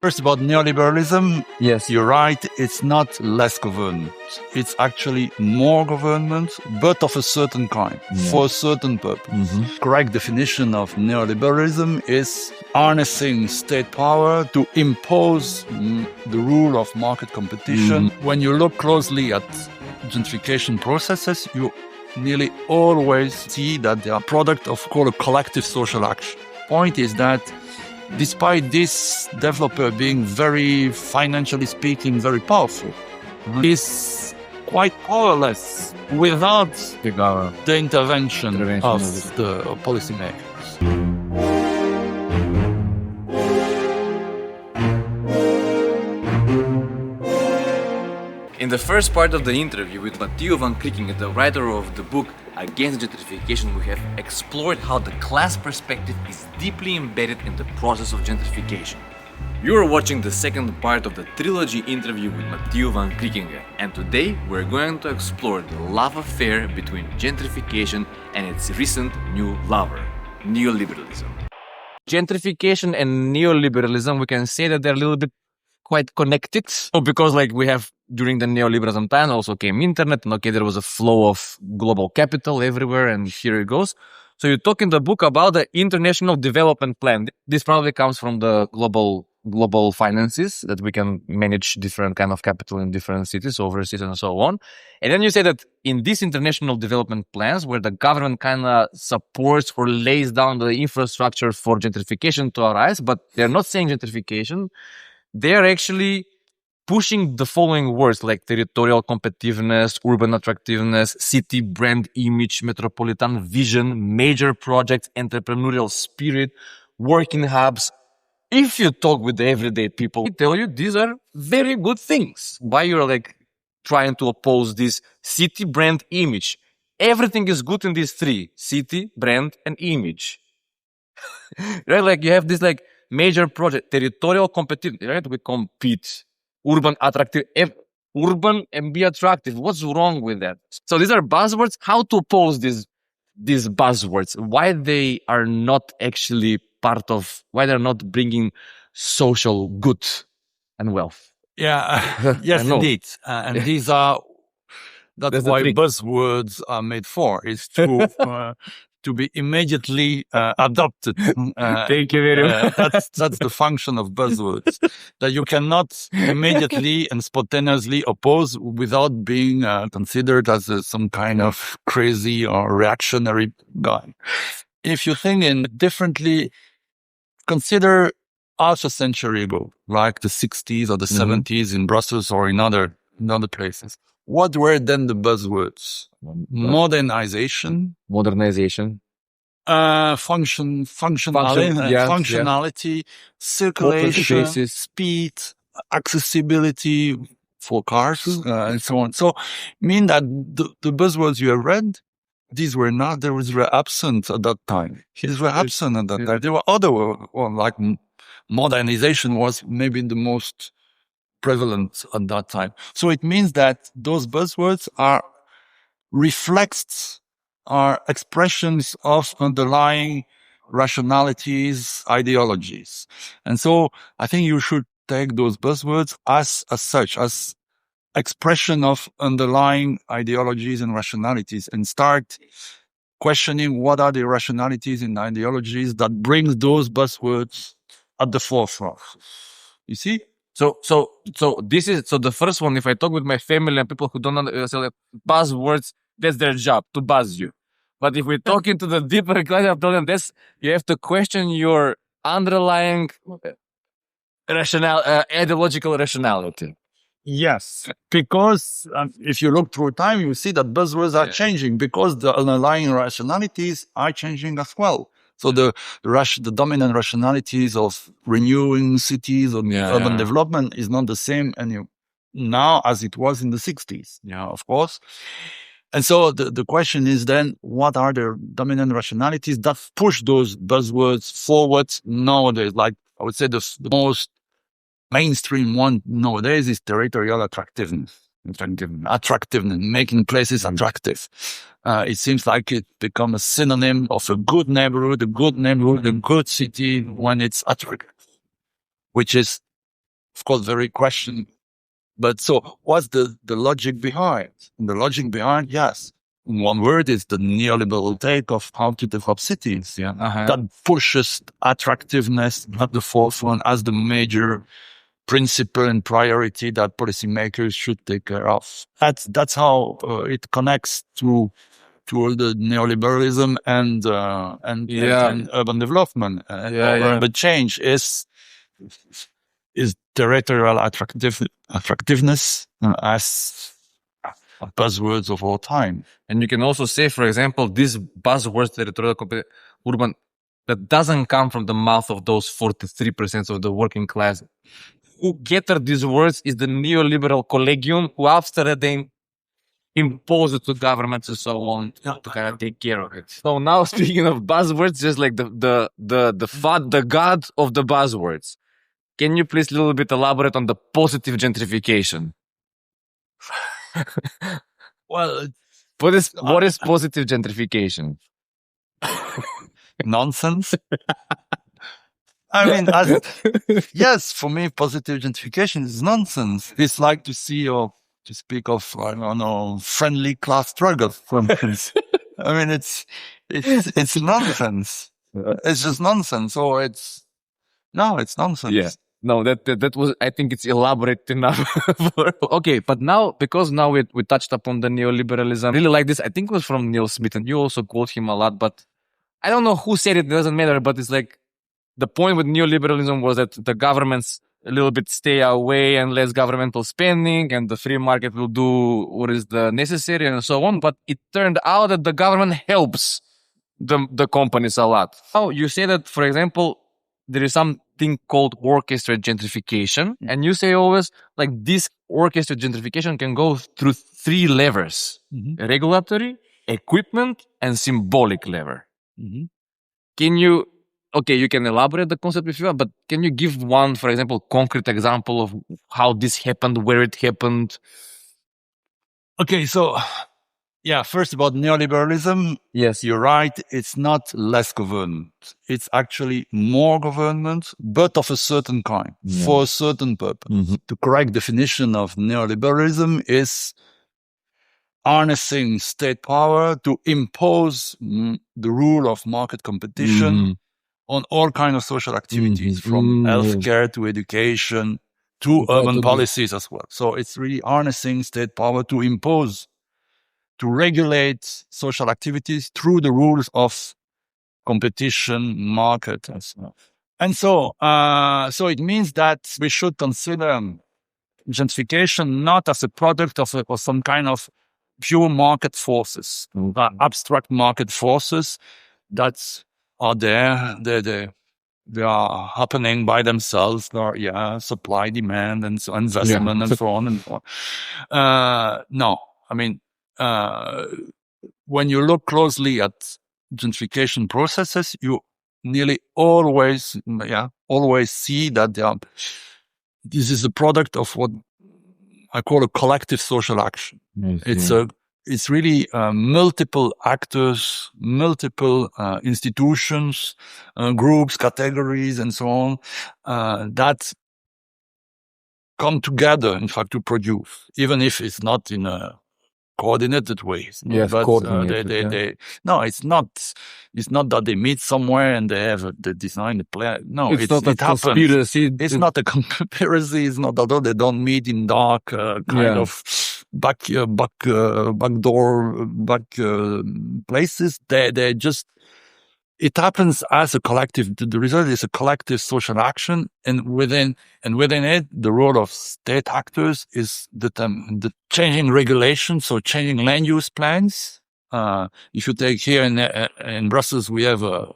First, about neoliberalism. Yes. You're right. It's not less government. It's actually more government, but of a certain kind, for a certain purpose. Correct definition of neoliberalism is harnessing state power to impose the rule of market competition. When you look closely at gentrification processes, you nearly always see that they are product of a collective social action. Point is that despite this developer being very, financially speaking, very powerful, is quite powerless without the intervention of the policymakers. In the first part of the interview with Mathieu Van Criekingen, the writer of the book Against Gentrification, we have explored how the class perspective is deeply embedded in the process of gentrification. You are watching the second part of the trilogy interview with Mathieu Van Criekingen, and today we're going to explore the love affair between gentrification and its recent new lover, neoliberalism. Gentrification and neoliberalism, we can say that they're a little bit quite connected. So because we have during the neoliberalism time also came internet, and there was a flow of global capital everywhere, and here it goes. So you talk in the book about the International Development Plan. This probably comes from the global finances, that we can manage different kind of capital in different cities, overseas and so on. And then you say that in these international development plans, where the government kind of supports or lays down the infrastructure for gentrification to arise, but they're not saying gentrification, they're actually pushing the following words like territorial competitiveness, urban attractiveness, city brand image, metropolitan vision, major projects, entrepreneurial spirit, working hubs. If you talk with the everyday people, they tell you these are very good things. Why you're trying to oppose this city brand image? Everything is good in these three: city, brand, and image. Right? You have this major project, territorial competitiveness, right? We compete. Urban attractive, urban and be attractive. What's wrong with that? So these are buzzwords. How to oppose these buzzwords? Why they are not actually why they're not bringing social good and wealth? Yeah, yes, indeed. And that's why buzzwords are made for, is to be immediately adopted. Thank you very much. That's the function of buzzwords, that you cannot immediately and spontaneously oppose without being considered as some kind of crazy or reactionary guy. If you think differently, consider half a century ago, like the 60s or the 70s in Brussels or in other places. What were then the buzzwords? Modernization, functionality, circulation, speed, accessibility for cars, and so on. So, mean that the buzzwords you have read, these were absent at that time. These were absent at that time. There were other, like modernization was maybe the most prevalent at that time. So it means that those buzzwords are expressions of underlying rationalities, ideologies. And so I think you should take those buzzwords as such, as expression of underlying ideologies and rationalities, and start questioning what are the rationalities and ideologies that brings those buzzwords at the forefront. You see? So the first one, if I talk with my family and people who don't understand buzzwords, that's their job, to buzz you. But if we talk into the deeper class of problem, you have to question your underlying ideological rationality. Yes, because if you look through time, you see that buzzwords are changing because the underlying rationalities are changing as well. So the dominant rationalities of renewing cities or urban development is not the same now as it was in the 60s. Yeah, of course. And so the question is then, what are the dominant rationalities that push those buzzwords forward nowadays? Like I would say the most mainstream one nowadays is territorial attractiveness, making places attractive. It seems like it become a synonym of a good neighborhood, a good city when it's attractive, which is of course, very questionable. But so what's the logic behind? And the logic behind, yes, in one word, is the neoliberal take of how to develop cities. Yeah, that pushes attractiveness at the forefront as the major principle and priority that policymakers should take care of. That's how it connects to all the neoliberalism and urban development. Urban change is territorial attractiveness as buzzwords of all time. And you can also say, for example, these buzzwords, territorial, urban, that doesn't come from the mouth of those 43% of the working class. Who gathered these words is the neoliberal collegium, who after that they impose it to governments and so on to kind of take care of it. So now, speaking of buzzwords, just like the god of the buzzwords, can you please a little bit elaborate on the positive gentrification? Well, what is positive gentrification? Nonsense. I mean, yes, for me, positive gentrification is nonsense. It's like to see or to speak of, I don't know, friendly class struggle. I mean, it's nonsense. It's just nonsense. Or it's nonsense. Yeah. No, that was, I think it's elaborate enough. Okay, but now, because now we touched upon the neoliberalism, I really like this. I think it was from Neil Smith, and you also quote him a lot, but I don't know who said it. It doesn't matter, but it's like, the point with neoliberalism was that the governments a little bit stay away and less governmental spending, and the free market will do what is the necessary and so on. But it turned out that the government helps the companies a lot. Oh, you say that, for example, there is something called orchestrated gentrification, and you say always like this orchestrated gentrification can go through 3 levers: regulatory, equipment, and symbolic lever. Can you? Okay, you can elaborate the concept if you want, but can you give one, for example, concrete example of how this happened, where it happened? Okay, so, yeah, first about neoliberalism. Yes. You're right. It's not less government. It's actually more government, but of a certain kind, for a certain purpose. The correct definition of neoliberalism is harnessing state power to impose the rule of market competition on all kinds of social activities, from healthcare to education to urban policies as well. So it's really harnessing state power to impose, to regulate social activities through the rules of competition, market, and so on. And so it means that we should consider gentrification not as a product of some kind of pure market forces, abstract market forces that are there. They are happening by themselves. There are, supply, demand, and so investment, and so on and so on. No, I mean, when you look closely at gentrification processes, you nearly always see that this is a product of what I call a collective social action. It's really multiple actors, multiple institutions, groups, categories, and so on that come together, in fact, to produce, even if it's not in a coordinated way. Yes, but coordinated. no, it's not that they meet somewhere and they design the plan. No, it's not a conspiracy. It's not a conspiracy. It's not although they don't meet in dark kind of back places. They just, it happens as a collective. The result is a collective social action, and within it, the role of state actors is the changing regulations, so changing land use plans. If you take here in Brussels, we have a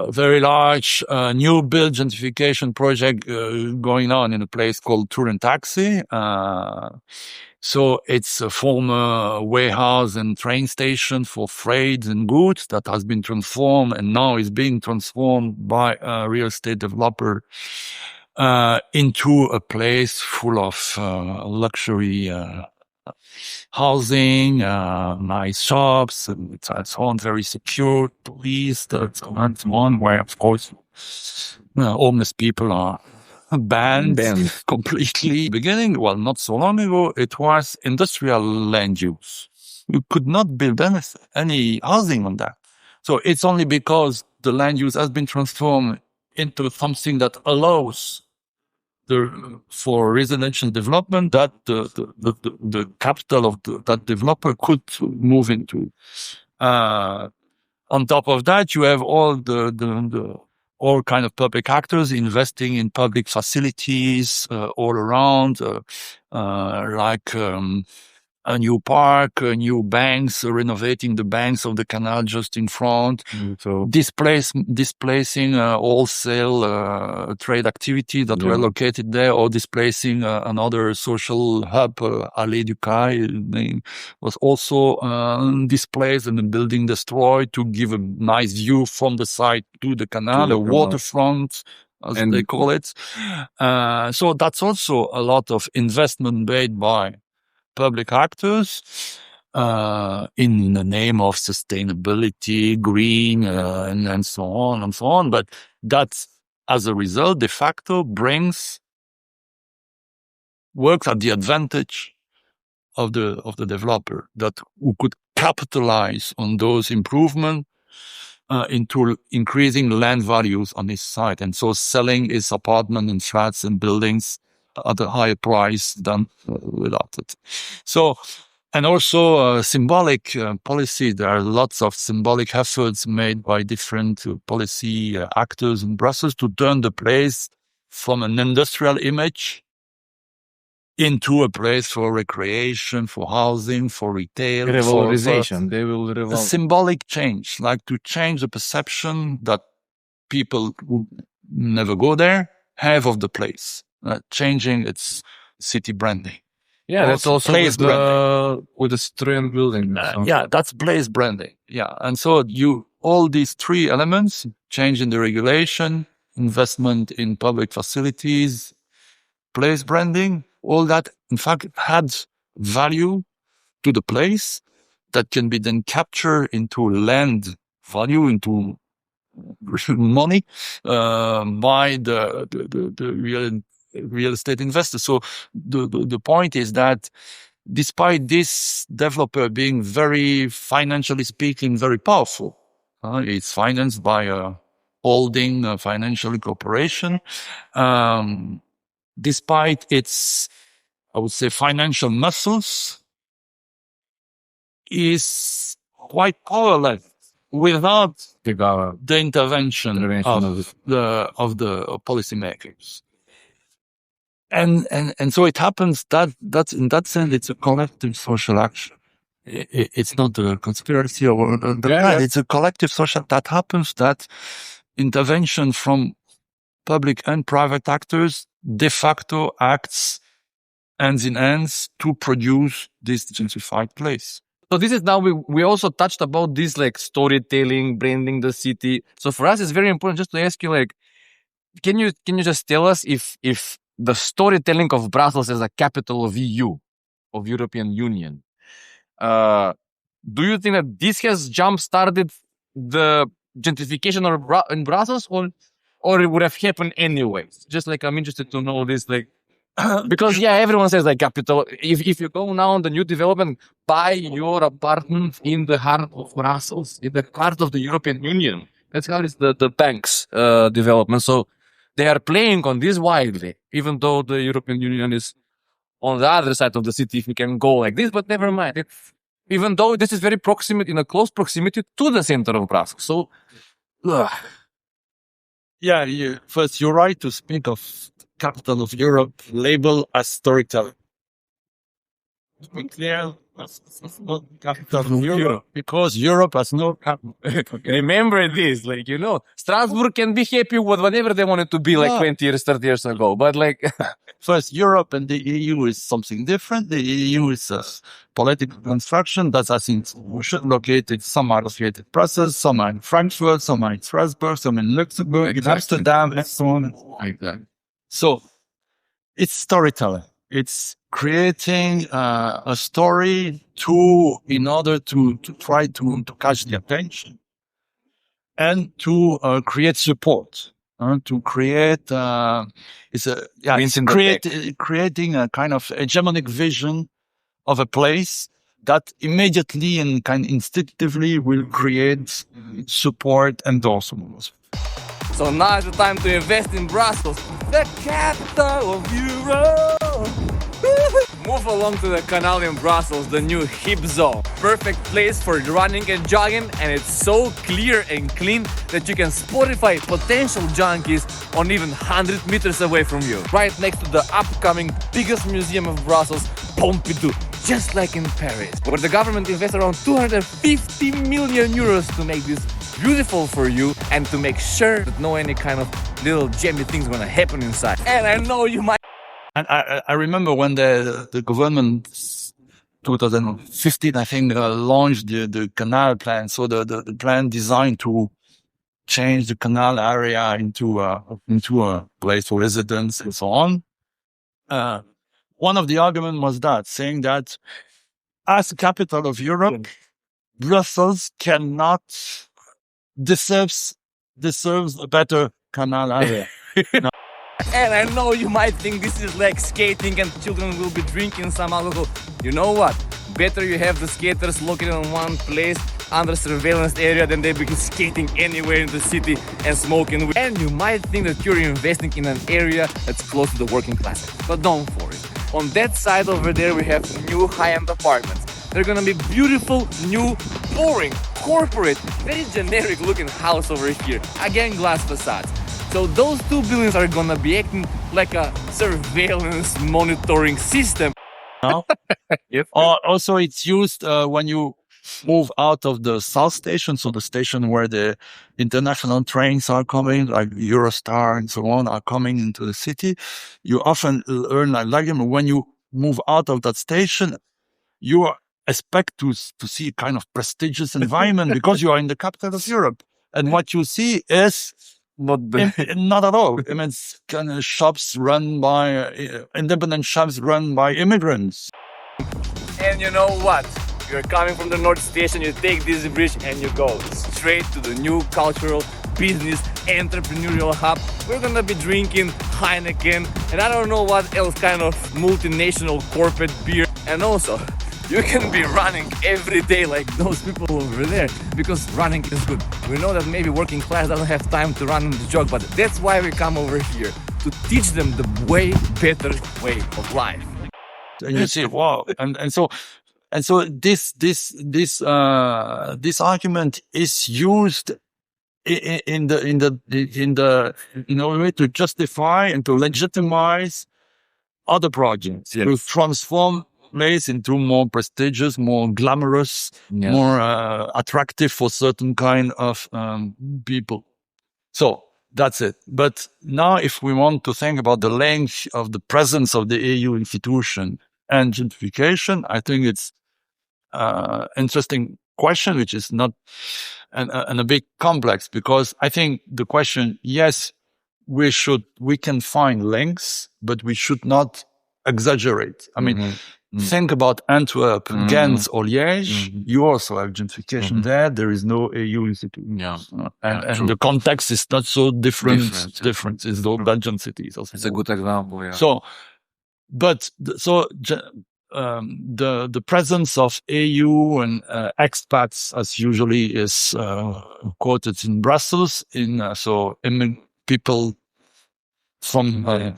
very large new build gentrification project going on in a place called Turin Taxi. So it's a former warehouse and train station for freight and goods that has been transformed and now is being transformed by a real estate developer into a place full of luxury housing, nice shops, and so on, very secure, policed, and so on, where, of course, homeless people are banned completely. Beginning, well, not so long ago, it was industrial land use. You could not build any housing on that. So it's only because the land use has been transformed into something that allows for residential development that the capital of that developer could move into. On top of that, you have all all kind of public actors investing in public facilities all around, like a new park, new banks, renovating the banks of the canal just in front, so displacing wholesale trade activity that were located there, or displacing another social hub, Allée du Caille, was also displaced and the building destroyed to give a nice view from the side to the canal, the waterfront, as they call it. So that's also a lot of investment made by public actors in the name of sustainability, green, and so on and so on. But that, as a result, de facto works at the advantage of the developer, that who could capitalize on those improvements into increasing land values on his site, and so selling his apartment and flats and buildings at a higher price than without it. So, and also symbolic policy. There are lots of symbolic efforts made by different policy actors in Brussels to turn the place from an industrial image into a place for recreation, for housing, for retail. Revalorization. They will a symbolic change, like to change the perception that people who never go there have of the place. Changing its city branding. Yeah, that's also with the Citroën building. Yeah, that's place branding. Yeah, and so all these three elements: change in the regulation, investment in public facilities, place branding, all that, in fact, had value to the place that can be then captured into land value, into money by the real estate investor. So the point is that despite this developer being very, financially speaking, very powerful, it's financed by a holding financial corporation, despite its, I would say, financial muscles, is quite powerless without the intervention of the policymakers. And so it happens that's in that sense, it's a collective social action. It's not a conspiracy or it's a collective social that happens, that intervention from public and private actors de facto acts hands in hands to produce this gentrified place. So this is now, we also touched about this, like storytelling, branding the city. So for us, it's very important just to ask you, like, can you just tell us if the storytelling of Brussels as a capital of EU, of European Union, do you think that this has jump-started the gentrification in Brussels, or it would have happened anyways? Just like, I'm interested to know this, like, because everyone says like capital. If you go now on the new development, buy your apartment in the heart of Brussels, in the heart of the European Union. That's how it's the banks development. So they are playing on this widely, even though the European Union is on the other side of the city, if we can go like this, but never mind. Even though this is very in a close proximity to the center of Brussels. So, first, you're right to speak of capital of Europe label as storytelling. To be clear, it's not capital of Europe, because Europe has no capital. Remember this, like, Strasbourg can be happy with whatever they wanted to be like 20 years, 30 years ago. But like, first, Europe and the EU is something different. The EU is a political construction that has institutions located, some are located in Brussels, some are in Frankfurt, some are in Strasbourg, some in Luxembourg, in Amsterdam, and so on. Like that. So it's storytelling. It's creating a story in order to try to catch the attention and to create support to create creating a kind of hegemonic vision of a place that immediately and kind of instinctively will create support endorsement. So now is the time to invest in Brussels, the capital of Europe. Move along to the canal in Brussels, the new hip zone. Perfect place for running and jogging, and it's so clear and clean that you can Spotify potential junkies on even 100 meters away from you. Right next to the upcoming biggest museum of Brussels, Pompidou, just like in Paris, where the government invested around 250 million euros to make this beautiful for you and to make sure that no any kind of little jammy things gonna happen inside. And I know you might. And I remember when the government 2015, I think, launched the canal plan. So the plan designed to change the canal area into a place for residents and so on. One of the arguments was that, saying that as the capital of Europe, Brussels deserves a better canal area. And I know you might think this is like skating and children will be drinking some alcohol. You know what? Better you have the skaters located in one place under surveillance area than they be skating anywhere in the city and smoking. And you might think that you're investing in an area that's close to the working class. But don't worry. On that side over there we have new high-end apartments. They're gonna be beautiful, new, boring, corporate, very generic looking house over here. Again, glass facades. So those two buildings are gonna be acting like a surveillance monitoring system. No? Yep. Also, it's used when you move out of the South Station, so the station where the international trains are coming, like Eurostar and so on, are coming into the city. You often learn like when you move out of that station, you expect to see a kind of prestigious environment because you are in the capital of Europe. And what you see is not at all. I mean, it's kind of shops run by independent shops run by immigrants. And you know what? You're coming from the North Station, you take this bridge and you go straight to the new cultural business entrepreneurial hub. We're gonna be drinking Heineken and I don't know what else kind of multinational corporate beer. And also, you can be running every day like those people over there because running is good. We know that maybe working class doesn't have time to run and jog, but that's why we come over here to teach them the way better way of life. And you see, wow, and so this argument is used in a way to justify and to legitimize other projects, to transform place into more prestigious, more glamorous, more attractive for certain kind of people. So that's it. But now if we want to think about the length of the presence of the EU institution and gentrification, I think it's interesting question, which is not and a bit complex, because I think the question, yes, we can find links, but we should not exaggerate. I mean, think about Antwerp, Ghent, or Liège. You also have gentrification there. There is no EU institution. And the context is not so different. It's those Belgian cities also. It's a good example, yeah. So, but, the presence of EU and expats, as usually is quoted in Brussels, people from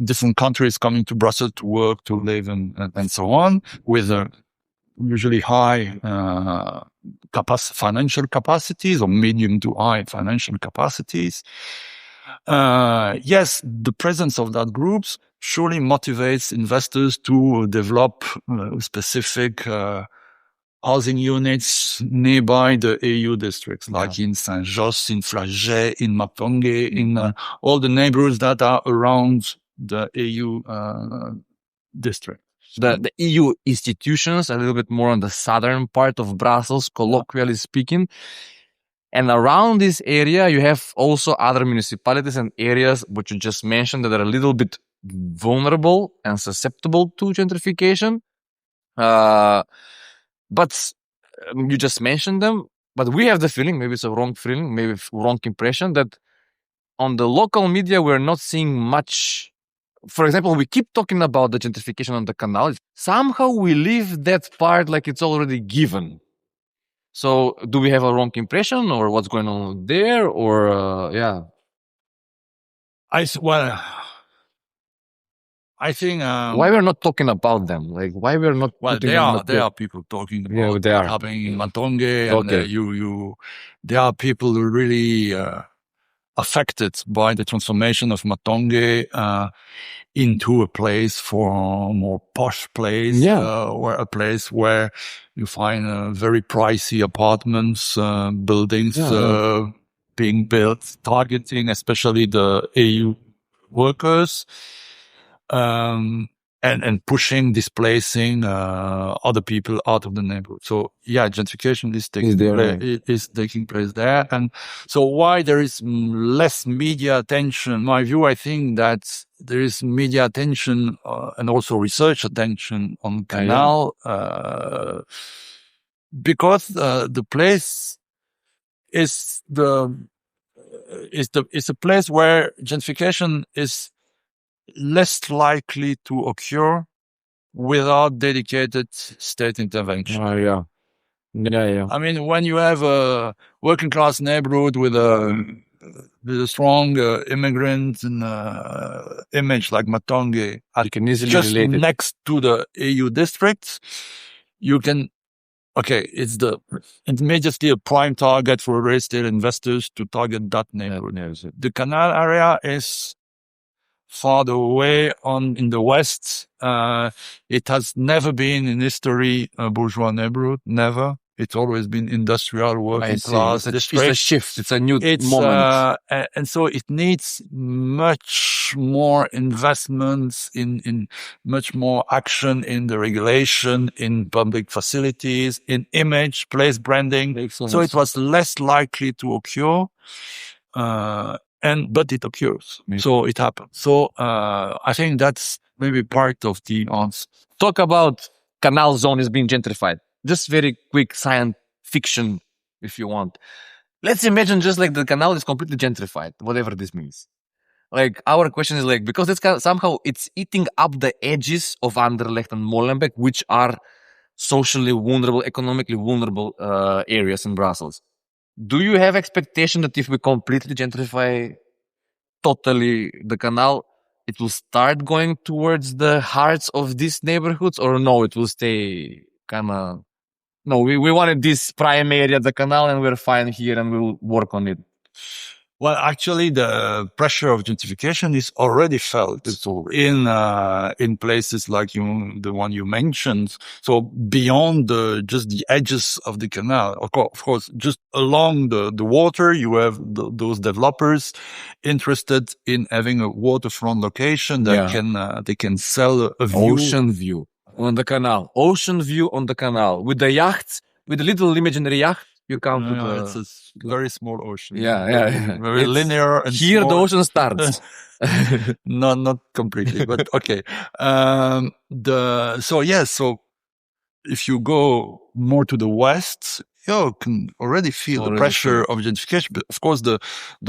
different countries coming to Brussels to work, to live, and so on, with usually high financial capacities or medium to high financial capacities. Yes, the presence of that groups surely motivates investors to develop specific housing units nearby the EU districts, like in Saint-Josse, in Flagey, in Matonge, in all the neighborhoods that are around the EU district. The EU institutions, a little bit more on the southern part of Brussels, colloquially speaking. And around this area, you have also other municipalities and areas which you just mentioned that are a little bit vulnerable and susceptible to gentrification. But you just mentioned them. But we have the feeling, maybe it's a wrong feeling, maybe wrong impression, that on the local media, we're not seeing much. For example, we keep talking about the gentrification on the canal. Somehow we leave that part like it's already given. So do we have a wrong impression or what's going on there? Or, yeah. I think why we're not talking about them? Like why we're not putting them there are people talking about Yeah, they are. happening in Matonge, and Okay. there are people who really affected by the transformation of Matonge into a place for a more posh place, or a place where you find very pricey apartments, buildings being built, targeting especially the AU workers, and pushing, displacing other people out of the neighborhood. So yeah, gentrification is taking place there. And so why there is less media attention? My view, I think that there is media attention and also research attention on Canal because the place is a place where gentrification is less likely to occur without dedicated state intervention. Yeah. I mean, when you have a working class neighborhood with a strong immigrant image like Matonge, just next to the AU districts, you can. Okay, it's immediately a prime target for real estate investors to target that neighborhood. The canal area is farther away in the west. It has never been in history a bourgeois neighborhood. Never. It's always been industrial, working class. It's a shift. It's a new moment. And so it needs much more investments in much more action in the regulation, in public facilities, in image, place branding. Excellent. So it was less likely to occur. But it occurs. So it happens. So I think that's maybe part of the answer. Talk about canal zone is being gentrified. Just very quick science fiction, if you want. Let's imagine just like the canal is completely gentrified, whatever this means. Like our question is like, because somehow it's eating up the edges of Anderlecht and Molenbeek, which are socially vulnerable, economically vulnerable areas in Brussels. Do you have expectation that if we completely gentrify totally the canal, it will start going towards the hearts of these neighborhoods, or no, it will stay kind of... No, we wanted this prime area, the canal, and we're fine here and we'll work on it. Well, actually, the pressure of gentrification is already felt in places like the one you mentioned. So beyond just the edges of the canal, of course, just along the water, you have those developers interested in having a waterfront location that they can sell a view. Ocean view on the canal. Ocean view on the canal with the yachts, with a little imaginary yacht. You come to the... It's a very small ocean. Yeah. Very linear. And here small. The ocean starts. No, not completely, but okay. So if you go more to the west, you can already feel the pressure of gentrification. But of course, the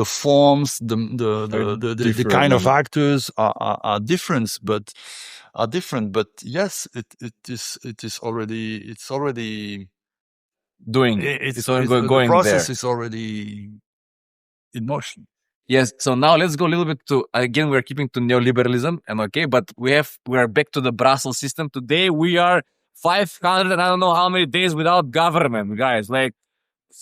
forms, the kind of actors are different, but yes, it is already doing. The process is already in motion. Yes. So now let's go a little bit to, again, we're keeping to neoliberalism but we are back to the Brussels system. Today we are 500 and I don't know how many days without government, guys. Like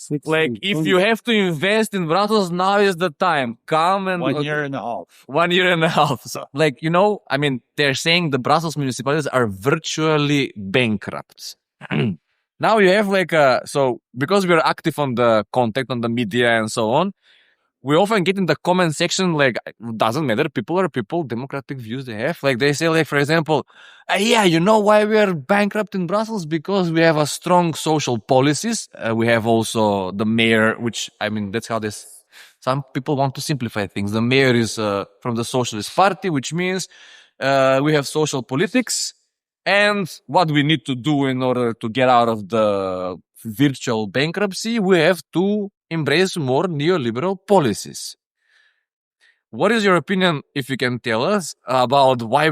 if you have to invest in Brussels, now is the time. Come and 1 year and a half. 1 year and a half. So, I mean, they're saying the Brussels municipalities are virtually bankrupt. Now you have so because we're active on the contact on the media and so on, we often get in the comment section, doesn't matter, people are people, democratic views they have. They say, for example, you know why we are bankrupt in Brussels? Because we have a strong social policies. We have also the mayor, which, I mean, that's how some people want to simplify things. The mayor is from the Socialist Party, which means we have social politics. And what we need to do in order to get out of the virtual bankruptcy, we have to embrace more neoliberal policies. what is your opinion, if you can tell us, about why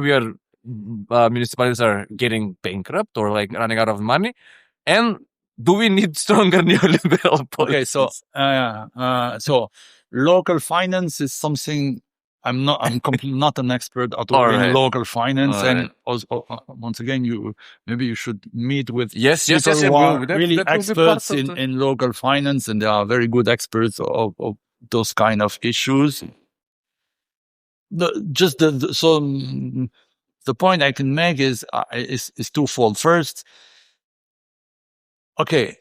municipalities are getting bankrupt or like running out of money? And do we need stronger neoliberal policies? Okay, so local finance is something I'm completely not an expert at all in local finance. And also, once again, maybe you should meet with people who are really experts in local finance, and they are very good experts of those kind of issues. The point I can make is twofold. First, okay,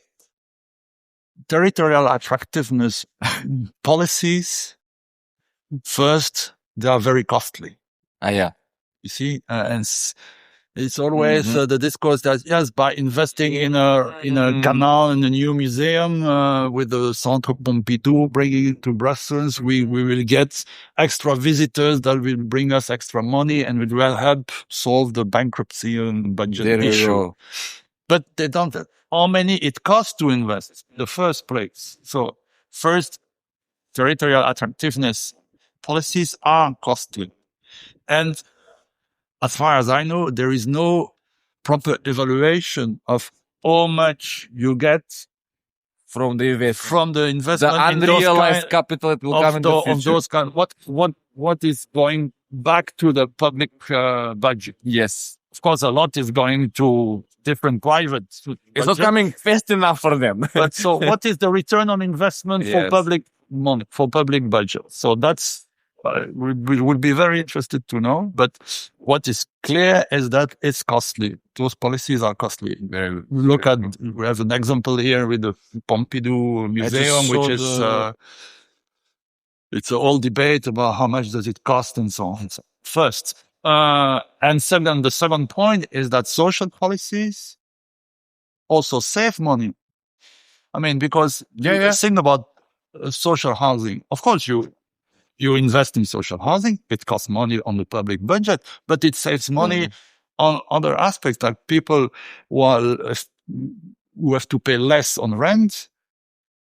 territorial attractiveness policies. First, they are very costly. Yeah. You see, and it's always the discourse that yes, by investing in a canal, in a new museum with the Centre Pompidou, bringing it to Brussels, we will get extra visitors that will bring us extra money and it will help solve the bankruptcy and budget issue. But they don't. How many it costs to invest in the first place? So first, territorial attractiveness policies are costly. And as far as I know, there is no proper evaluation of how much you get from the investment. The unrealized capital it will come in the future. Of those kind, what is going back to the public budget? Yes. Of course, a lot is going to different private budgets. It's not coming fast enough for them. But so what is the return on investment for public money, for public budget? So that's, we would be very interested to know. But what is clear is that it's costly. Those policies are costly. We have an example here with the Pompidou Museum, which is, it's a whole debate about how much does it cost and so on. So first. And second, the second point is that social policies also save money. I mean, because you think about social housing. Of course, you invest in social housing. It costs money on the public budget, but it saves money on other aspects, like people who have to pay less on rent.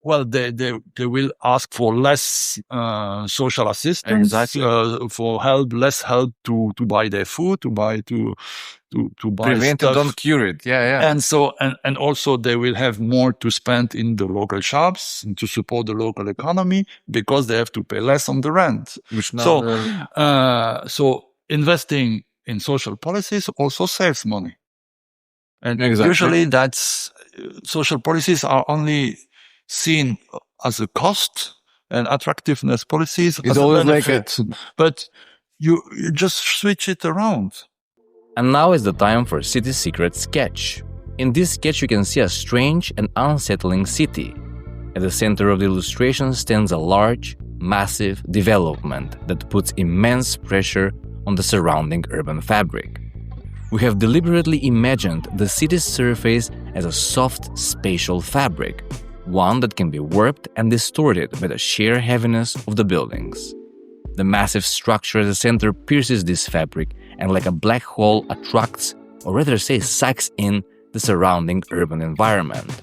Well, they will ask for less social assistance, for less help to buy their food, to buy prevent stuff. It, don't cure it. Yeah. And so and also they will have more to spend in the local shops and to support the local economy because they have to pay less on the rent. So investing in social policies also saves money, and usually that's social policies are only seen as a cost, and attractiveness policies as a benefit. But you just switch it around. And now is the time for City Secret sketch. In this sketch you can see a strange and unsettling city. At the center of the illustration stands a large, massive development that puts immense pressure on the surrounding urban fabric. We have deliberately imagined the city's surface as a soft spatial fabric, one that can be warped and distorted by the sheer heaviness of the buildings. The massive structure at the center pierces this fabric and like a black hole attracts, or rather say sucks in, the surrounding urban environment.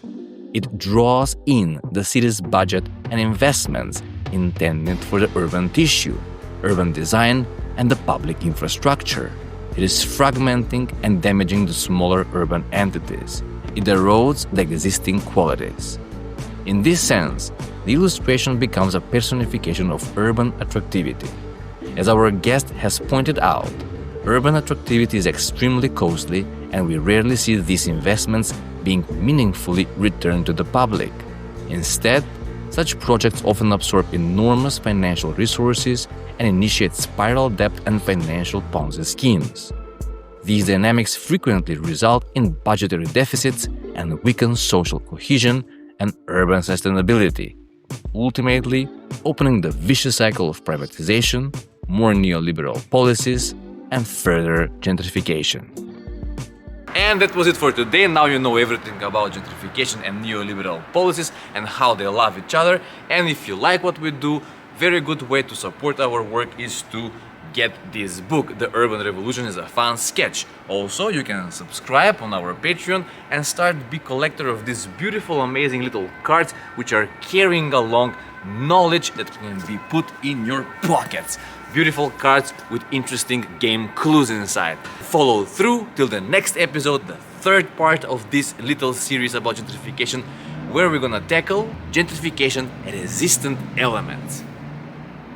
It draws in the city's budget and investments intended for the urban tissue, urban design, and the public infrastructure. It is fragmenting and damaging the smaller urban entities. It erodes the existing qualities. In this sense, the illustration becomes a personification of urban attractivity. As our guest has pointed out, urban attractivity is extremely costly, and we rarely see these investments being meaningfully returned to the public. Instead, such projects often absorb enormous financial resources and initiate spiral debt and financial Ponzi schemes. These dynamics frequently result in budgetary deficits and weaken social cohesion and urban sustainability, ultimately opening the vicious cycle of privatization, more neoliberal policies, and further gentrification. And that was it for today. Now you know everything about gentrification and neoliberal policies and how they love each other. And if you like what we do, very good way to support our work is to get this book. The Urban Revolution is a fun sketch. Also, you can subscribe on our Patreon and start to be collector of these beautiful, amazing little cards which are carrying along knowledge that can be put in your pockets. Beautiful cards with interesting game clues inside. Follow through till the next episode, the third part of this little series about gentrification, where we're gonna tackle gentrification resistant elements.